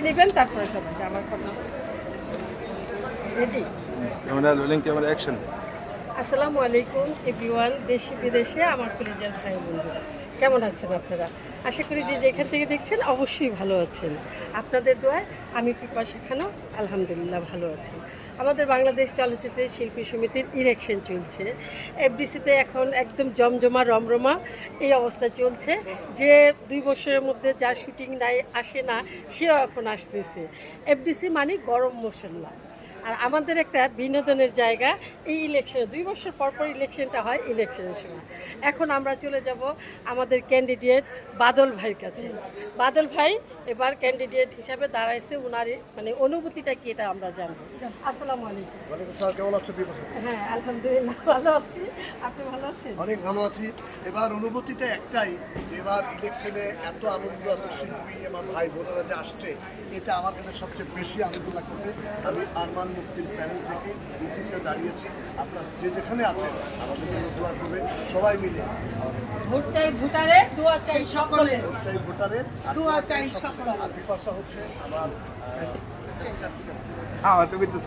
নেবেন তারপরে সবাইকে আমার কথা ready. Camera rolling, camera action. আসসালামু আলাইকুম এভরিওয়ান, দেশে বিদেশে আমার কলেজের ভাই বন্ধুরা, কেমন আছেন আপনারা? আশা করি যে যেখান থেকে দেখছেন অবশ্যই ভালো আছেন। আপনাদের দোয়ায় আমি পিপাসা খানও আলহামদুলিল্লাহ ভালো আছি। আমাদের বাংলাদেশ চলচ্চিত্রের শিল্পী সমিতির ইলেকশন চলছে। এফডিসিতে এখন একদম জমজমা রমরমা এই অবস্থা চলছে, যে 2 বছরের মধ্যে যার শুটিং নাই আসে না সেও এখন আসতেছে। এফডিসি মানে গরম মশলা, আর আমাদের একটা বিনোদনের জায়গা। এই ইলেকশনে 2 বছর পর পর ইলেকশনটা হয়, ইলেকশনের সময়। এখন আমরা চলে যাব আমাদের ক্যান্ডিডেট বাদল ভাইয়ের কাছে। বাদল ভাই এবার ক্যান্ডিডেট হিসাবে দাঁড়াইছে, ওনার মানে অনুভূতিটা কি এটা আমরা জানবো। আসসালামু আলাইকুম। কেমন আছো? হ্যাঁ আলহামদুলিল্লাহ ভালো আছি, আপনি ভালো আছেন? অনেক ভালো আছি। এবার অনুভূতিটা একটাই, এবার ইলেকশনে এত আনন্দ, এত শিল্পী আমার ভাই বোনেরা যে আসছে, এটা আমার কাছে সবচেয়ে বেশি আনন্দ লাগতেছে। আমি আরমান মুক্তির প্যানেল থেকে মিছিলটা দাঁড়িয়েছি। আপনার যে যেখানে আছেন আমাদের জন্য দোয়া করবেন সবাই মিলে। ভোট চাই ভোটারে, দোয়া চাই সকলে। ভোট চাই ভোটারের, আর দোয়া চাই সকলে। আর বিপাশা হচ্ছে আমার হ্যাঁ তুমি তো